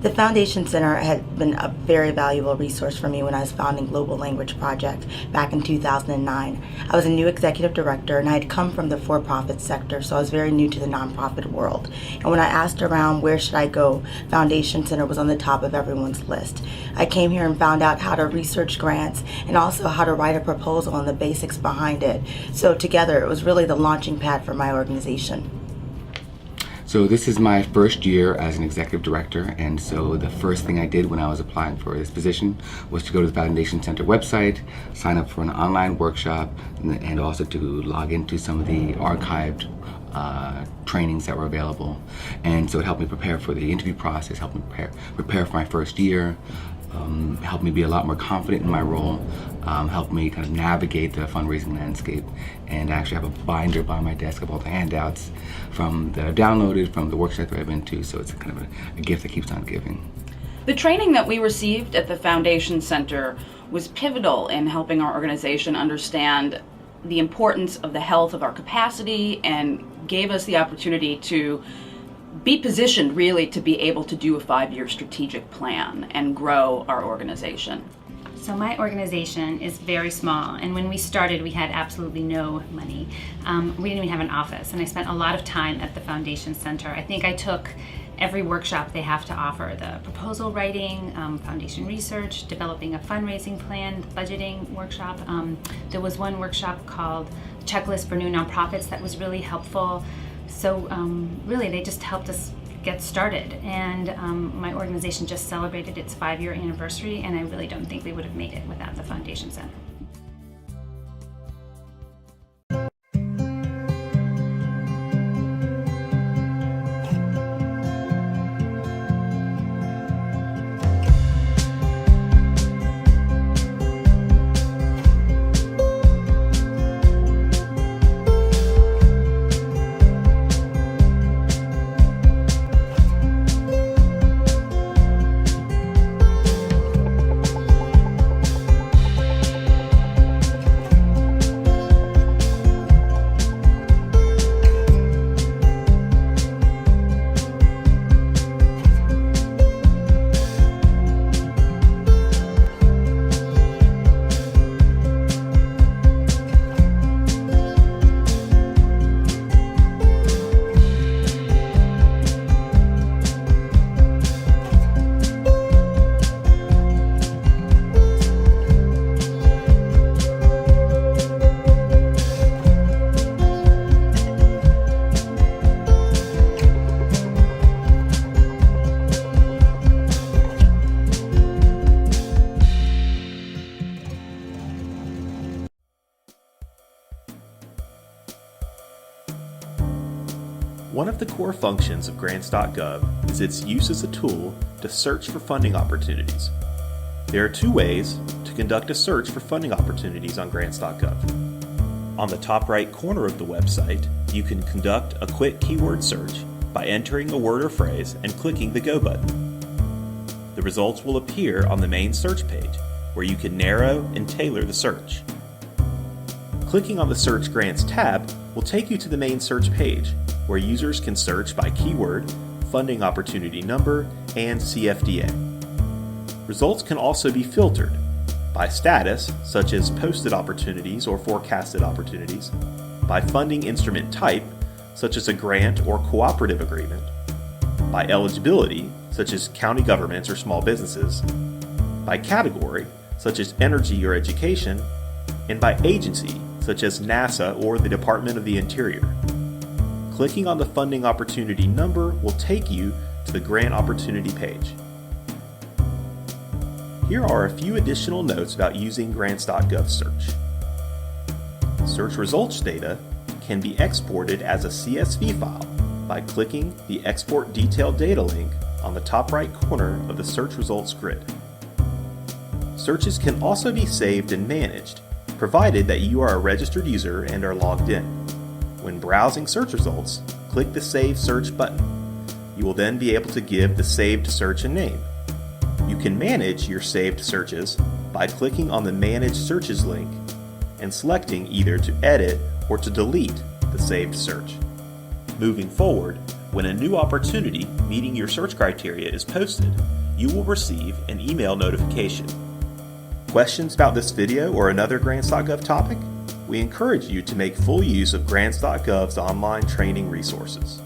The Foundation Center had been a very valuable resource for me when I was founding Global Language Project back in 2009. I was a new executive director and I had come from the for-profit sector, so I was very new to the nonprofit world. And when I asked around where should I go, Foundation Center was on the top of everyone's list. I came here and found out how to research grants and also how to write a proposal and the basics behind it. So together it was really the launching pad for my organization. So this is my first year as an executive director, and so the first thing I did when I was applying for this position was to go to the Foundation Center website, sign up for an online workshop, and also to log into some of the archived trainings that were available. And so it helped me prepare for the interview process, helped me prepare for my first year, helped me be a lot more confident in my role, helped me kind of navigate the fundraising landscape, and I actually have a binder by my desk of all the handouts that I've downloaded from the workshop that I've been to, so it's kind of a gift that keeps on giving. The training that we received at the Foundation Center was pivotal in helping our organization understand the importance of the health of our capacity and gave us the opportunity to be positioned really to be able to do a 5-year strategic plan and grow our organization. So my organization is very small, and when we started we had absolutely no money. We didn't even have an office, and I spent a lot of time at the Foundation Center. I think I took every workshop they have to offer: the proposal writing, foundation research, developing a fundraising plan, the budgeting workshop. There was one workshop called Checklist for New Nonprofits that was really helpful. So really they just helped us get started, and my organization just celebrated its 5-year anniversary, and I really don't think we would have made it without the Foundation Center. One of the core functions of grants.gov is its use as a tool to search for funding opportunities. There are 2 ways to conduct a search for funding opportunities on grants.gov. On the top right corner of the website, you can conduct a quick keyword search by entering a word or phrase and clicking the Go button. The results will appear on the main search page, where you can narrow and tailor the search. Clicking on the Search Grants tab will take you to the main search page, where users can search by keyword, funding opportunity number, and CFDA. Results can also be filtered by status, such as posted opportunities or forecasted opportunities, by funding instrument type, such as a grant or cooperative agreement, by eligibility, such as county governments or small businesses, by category, such as energy or education, and by agency, such as NASA or the Department of the Interior. Clicking on the funding opportunity number will take you to the grant opportunity page. Here are a few additional notes about using grants.gov search. Search results data can be exported as a CSV file by clicking the Export Detailed Data link on the top right corner of the search results grid. Searches can also be saved and managed, provided that you are a registered user and are logged in. When browsing search results, click the Save Search button. You will then be able to give the saved search a name. You can manage your saved searches by clicking on the Manage Searches link and selecting either to edit or to delete the saved search. Moving forward, When a new opportunity meeting your search criteria is posted, you will receive an email notification. Questions about this video or another grants.gov topic? We encourage you to make full use of grants.gov's online training resources.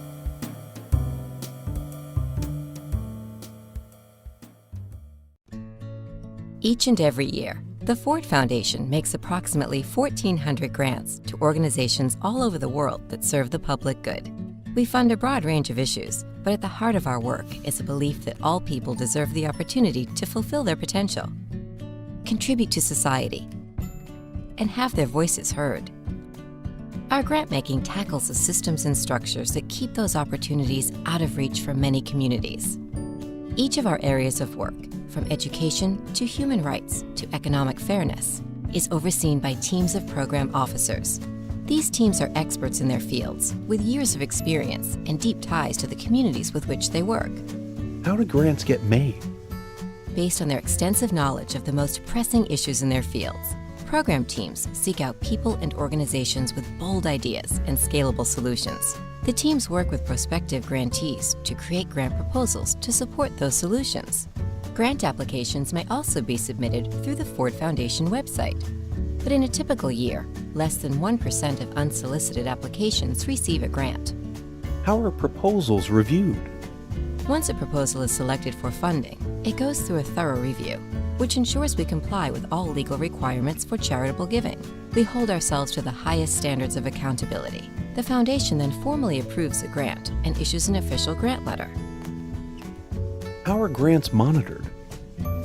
Each and every year, the Ford Foundation makes approximately 1,400 grants to organizations all over the world that serve the public good. We fund a broad range of issues, but at the heart of our work is a belief that all people deserve the opportunity to fulfill their potential, contribute to society, and have their voices heard. Our grant-making tackles the systems and structures that keep those opportunities out of reach for many communities. Each of our areas of work, from education to human rights to economic fairness, is overseen by teams of program officers. These teams are experts in their fields, with years of experience and deep ties to the communities with which they work. How do grants get made? Based on their extensive knowledge of the most pressing issues in their fields, program teams seek out people and organizations with bold ideas and scalable solutions. The teams work with prospective grantees to create grant proposals to support those solutions. Grant applications may also be submitted through the Ford Foundation website. But in a typical year, less than 1% of unsolicited applications receive a grant. How are proposals reviewed? Once a proposal is selected for funding, it goes through a thorough review, which ensures we comply with all legal requirements for charitable giving. We hold ourselves to the highest standards of accountability. The Foundation then formally approves the grant and issues an official grant letter. How are grants monitored?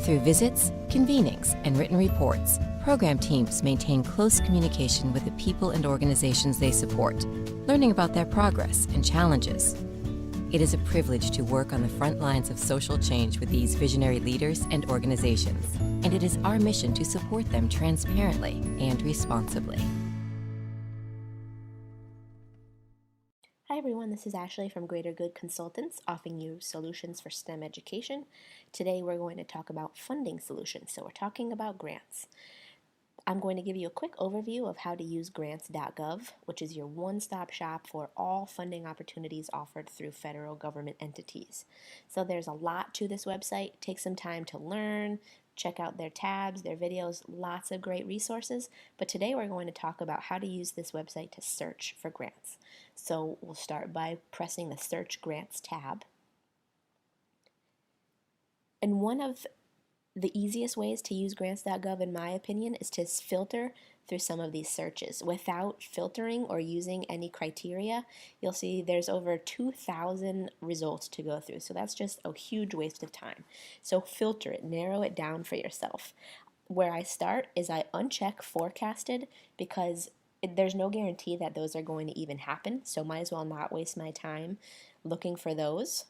Through visits, convenings, and written reports, program teams maintain close communication with the people and organizations they support, learning about their progress and challenges. It is a privilege to work on the front lines of social change with these visionary leaders and organizations, and it is our mission to support them transparently and responsibly. Hi everyone, this is Ashley from Greater Good Consultants, offering you solutions for STEM education. Today we're going to talk about funding solutions, so we're talking about grants. I'm going to give you a quick overview of how to use grants.gov, which is your one-stop shop for all funding opportunities offered through federal government entities. So there's a lot to this website. Take some time to learn, check out their tabs, their videos, lots of great resources. But today we're going to talk about how to use this website to search for grants. So we'll start by pressing the Search Grants tab. And one of the easiest ways to use grants.gov, in my opinion, is to filter through some of these searches. Without filtering or using any criteria, you'll see there's over 2,000 results to go through. So that's just a huge waste of time. So filter it, narrow it down for yourself. Where I start is I uncheck forecasted because there's no guarantee that those are going to even happen. So might as well not waste my time looking for those.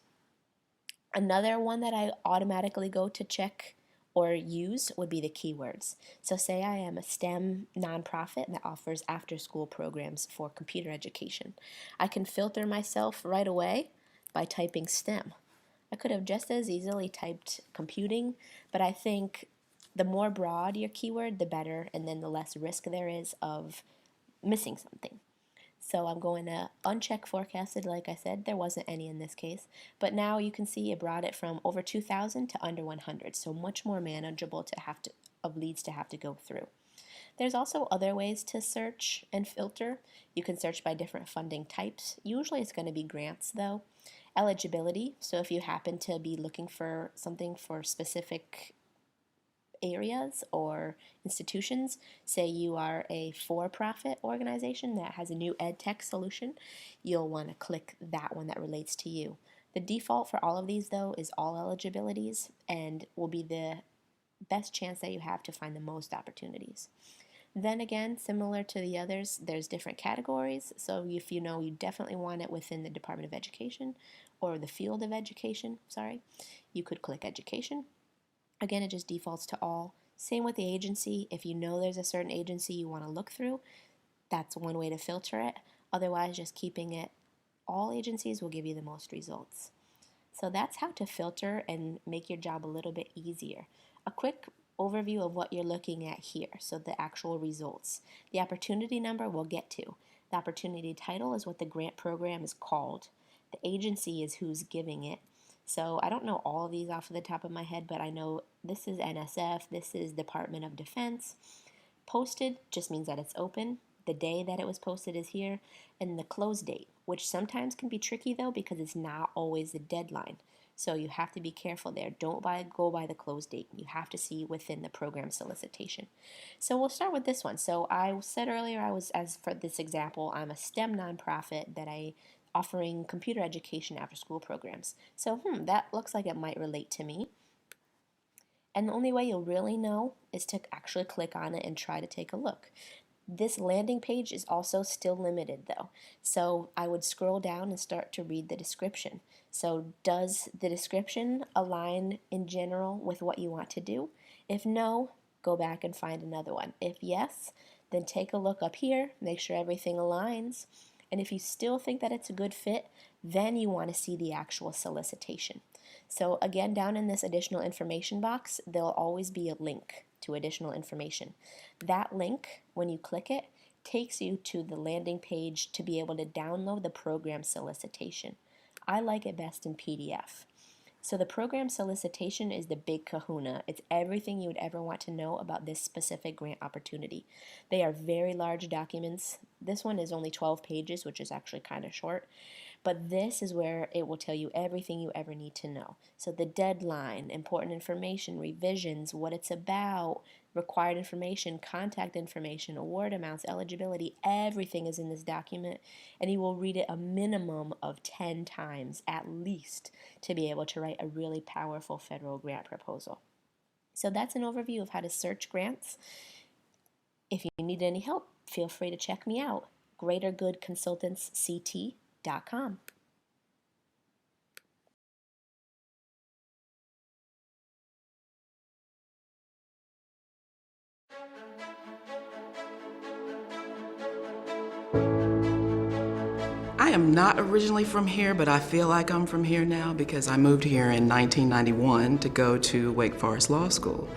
Another one that I automatically go to check or use would be the keywords. So say I am a STEM nonprofit that offers after-school programs for computer education. I can filter myself right away by typing STEM. I could have just as easily typed computing, but I think the more broad your keyword, the better, and then the less risk there is of missing something. So I'm going to uncheck forecasted. Like I said, there wasn't any in this case, but now you can see it brought it from over 2,000 to under 100, so much more manageable of leads to have to go through. There's also other ways to search and filter. You can search by different funding types. Usually it's going to be grants though. Eligibility, so if you happen to be looking for something for specific areas or institutions, say you are a for-profit organization that has a new ed tech solution, you'll want to click that one that relates to you. The default for all of these though is all eligibilities and will be the best chance that you have to find the most opportunities. Then again, similar to the others, there's different categories. So if you know you definitely want it within the Department of Education or the field of education, you could click education. Again, it just defaults to all. Same with the agency. If you know there's a certain agency you want to look through, that's one way to filter it. Otherwise, just keeping it all agencies will give you the most results. So that's how to filter and make your job a little bit easier. A quick overview of what you're looking at here. So the actual results. The opportunity number we'll get to. The opportunity title is what the grant program is called. The agency is who's giving it. So I don't know all of these off of the top of my head, but I know this is NSF, this is Department of Defense. Posted just means that it's open. The day that it was posted is here, and the close date, which sometimes can be tricky though because it's not always the deadline. So you have to be careful there. Don't go by the close date. You have to see within the program solicitation. So we'll start with this one. So I said earlier as for this example, I'm a STEM nonprofit that I offering computer education after school programs. So that looks like it might relate to me. And the only way you'll really know is to actually click on it and try to take a look. This landing page is also still limited though. So I would scroll down and start to read the description. So does the description align in general with what you want to do? If no, go back and find another one. If yes, then take a look up here, make sure everything aligns. And if you still think that it's a good fit, then you want to see the actual solicitation. So again, down in this additional information box, there'll always be a link to additional information. That link, when you click it, takes you to the landing page to be able to download the program solicitation. I like it best in PDF. So the program solicitation is the big kahuna. It's everything you would ever want to know about this specific grant opportunity. They are very large documents. This one is only 12 pages, which is actually kind of short. But this is where it will tell you everything you ever need to know. So the deadline, important information, revisions, what it's about, required information, contact information, award amounts, eligibility, everything is in this document. And you will read it a minimum of 10 times at least to be able to write a really powerful federal grant proposal. So that's an overview of how to search grants. If you need any help, feel free to check me out, greatergoodconsultantsct.com. I am not originally from here, but I feel like I'm from here now because I moved here in 1991 to go to Wake Forest Law School.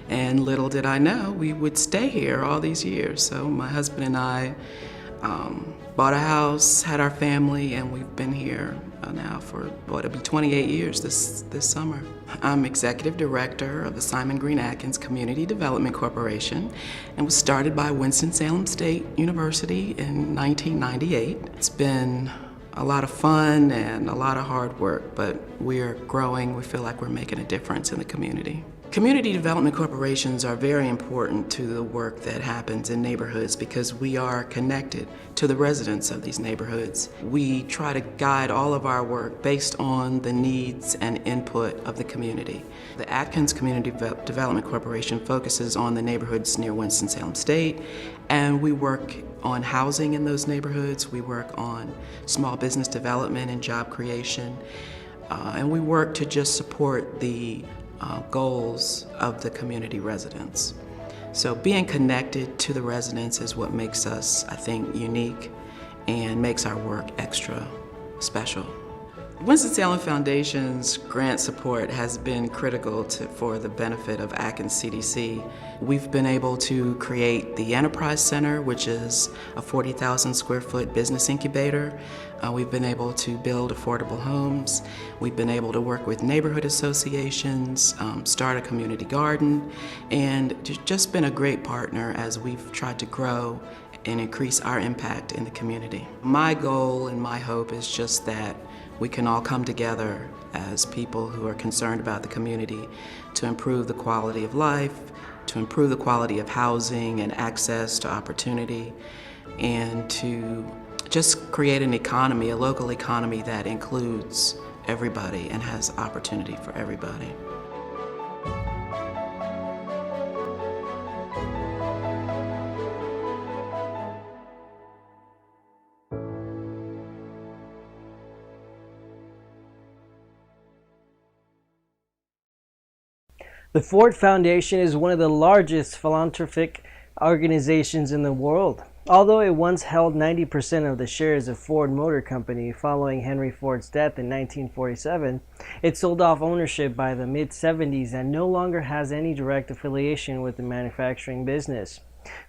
And little did I know we would stay here all these years. So my husband and I bought a house, had our family, and we've been here now for, it'll be 28 years this summer. I'm executive director of the Simon Green Atkins Community Development Corporation and was started by Winston-Salem State University in 1998. It's been a lot of fun and a lot of hard work, but we're growing. We feel like we're making a difference in the community. Community development corporations are very important to the work that happens in neighborhoods because we are connected to the residents of these neighborhoods. We try to guide all of our work based on the needs and input of the community. The Atkins Community Development Corporation focuses on the neighborhoods near Winston-Salem State, and we work on housing in those neighborhoods. We work on small business development and job creation, and we work to just support the goals of the community residents. So being connected to the residents is what makes us, I think, unique and makes our work extra special. Winston-Salem Foundation's grant support has been critical for the benefit of Atkins CDC. We've been able to create the Enterprise Center, which is a 40,000 square foot business incubator. We've been able to build affordable homes. We've been able to work with neighborhood associations, start a community garden, and just been a great partner as we've tried to grow and increase our impact in the community. My goal and my hope is just that we can all come together as people who are concerned about the community to improve the quality of life, to improve the quality of housing and access to opportunity, and to just create an economy, a local economy that includes everybody and has opportunity for everybody. The Ford Foundation is one of the largest philanthropic organizations in the world. Although it once held 90% of the shares of Ford Motor Company following Henry Ford's death in 1947, it sold off ownership by the mid-70s and no longer has any direct affiliation with the manufacturing business.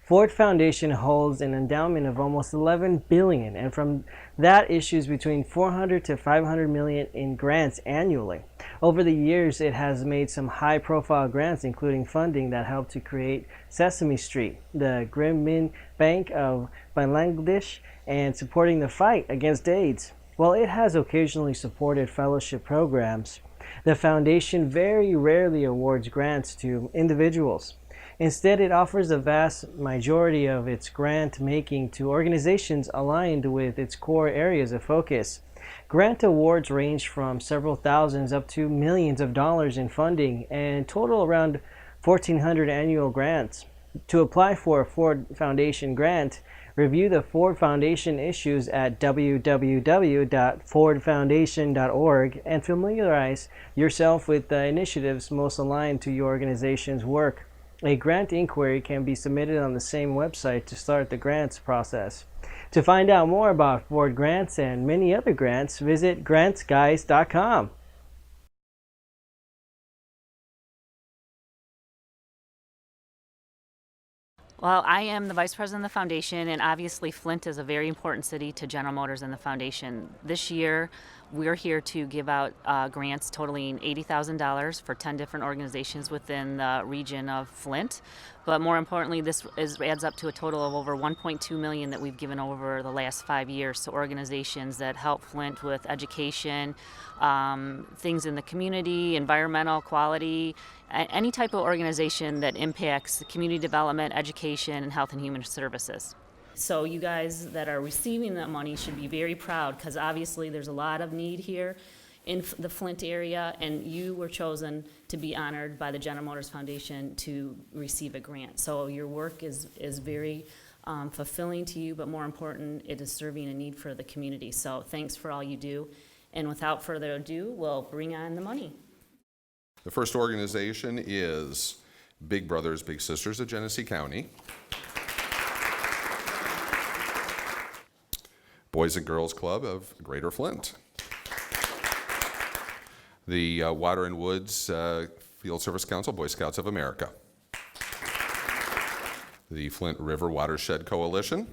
Ford Foundation holds an endowment of almost $11 billion, and from that issues between $400 to $500 million in grants annually. Over the years, it has made some high-profile grants, including funding that helped to create Sesame Street, the Grameen Bank of Bangladesh, and supporting the fight against AIDS. While it has occasionally supported fellowship programs, the foundation very rarely awards grants to individuals. Instead, it offers the vast majority of its grant making to organizations aligned with its core areas of focus. Grant awards range from several thousands up to millions of dollars in funding and total around 1,400 annual grants. To apply for a Ford Foundation grant, review the Ford Foundation issues at www.fordfoundation.org and familiarize yourself with the initiatives most aligned to your organization's work. A grant inquiry can be submitted on the same website to start the grants process. To find out more about Ford grants and many other grants, visit grantsguys.com. Well, I am the Vice President of the Foundation, and obviously Flint is a very important city to General Motors and the Foundation. This year, we're here to give out grants totaling $80,000 for 10 different organizations within the region of Flint. But more importantly, this adds up to a total of over $1.2 million that we've given over the last 5 years to organizations that help Flint with education, things in the community, environmental quality, any type of organization that impacts community development, education, and health and human services. So you guys that are receiving that money should be very proud, because obviously there's a lot of need here in the Flint area, and you were chosen to be honored by the General Motors Foundation to receive a grant. So your work is very fulfilling to you, but more important, it is serving a need for the community. So thanks for all you do. And without further ado, we'll bring on the money. The first organization is Big Brothers Big Sisters of Genesee County. Boys and Girls Club of Greater Flint. The Water and Woods Field Service Council, Boy Scouts of America. The Flint River Watershed Coalition.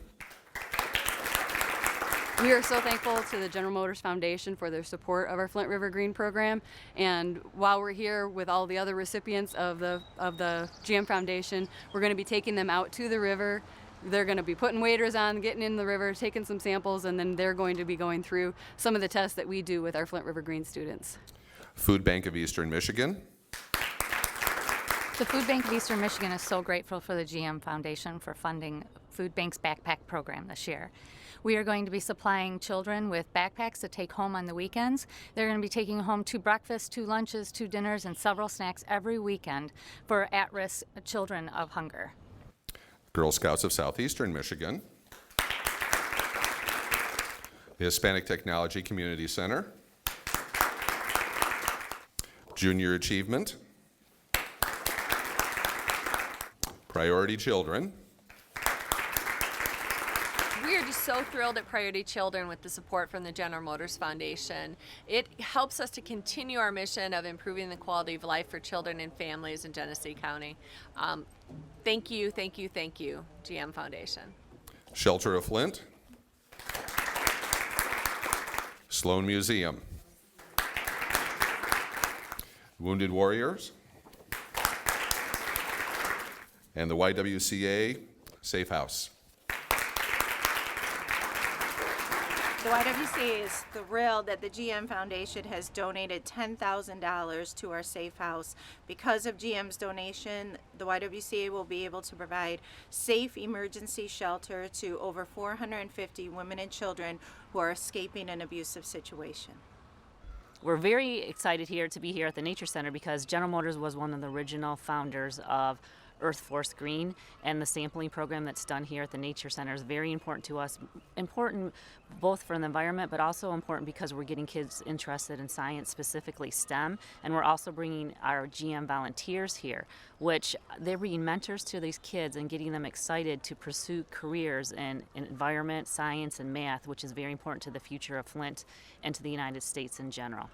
We are so thankful to the General Motors Foundation for their support of our Flint River Green program. And while we're here with all the other recipients of the GM Foundation, we're going to be taking them out to the river. They're going to be putting waders on, getting in the river, taking some samples, and then they're going to be going through some of the tests that we do with our Flint River Green students. Food Bank of Eastern Michigan. The Food Bank of Eastern Michigan is so grateful for the GM Foundation for funding Food Bank's backpack program this year. We are going to be supplying children with backpacks to take home on the weekends. They're going to be taking home 2 breakfasts, 2 lunches, 2 dinners, and several snacks every weekend for at-risk children of hunger. Girl Scouts of Southeastern Michigan. The Hispanic Technology Community Center. Junior Achievement. Priority Children. We are just so thrilled at Priority Children with the support from the General Motors Foundation. It helps us to continue our mission of improving the quality of life for children and families in Genesee County. Thank you, thank you, thank you, GM Foundation. Shelter of Flint. Sloan Museum. Wounded Warriors. And the YWCA Safe House. The YWCA is thrilled that the GM Foundation has donated $10,000 to our safe house. Because of GM's donation, the YWCA will be able to provide safe emergency shelter to over 450 women and children who are escaping an abusive situation. We're very excited here to be here at the Nature Center because General Motors was one of the original founders of Earth Force Green, and the sampling program that's done here at the Nature Center is very important to us. Important both for the environment, but also important because we're getting kids interested in science, specifically STEM, and we're also bringing our GM volunteers here, which they're being mentors to these kids and getting them excited to pursue careers in environment, science, and math, which is very important to the future of Flint and to the United States in general.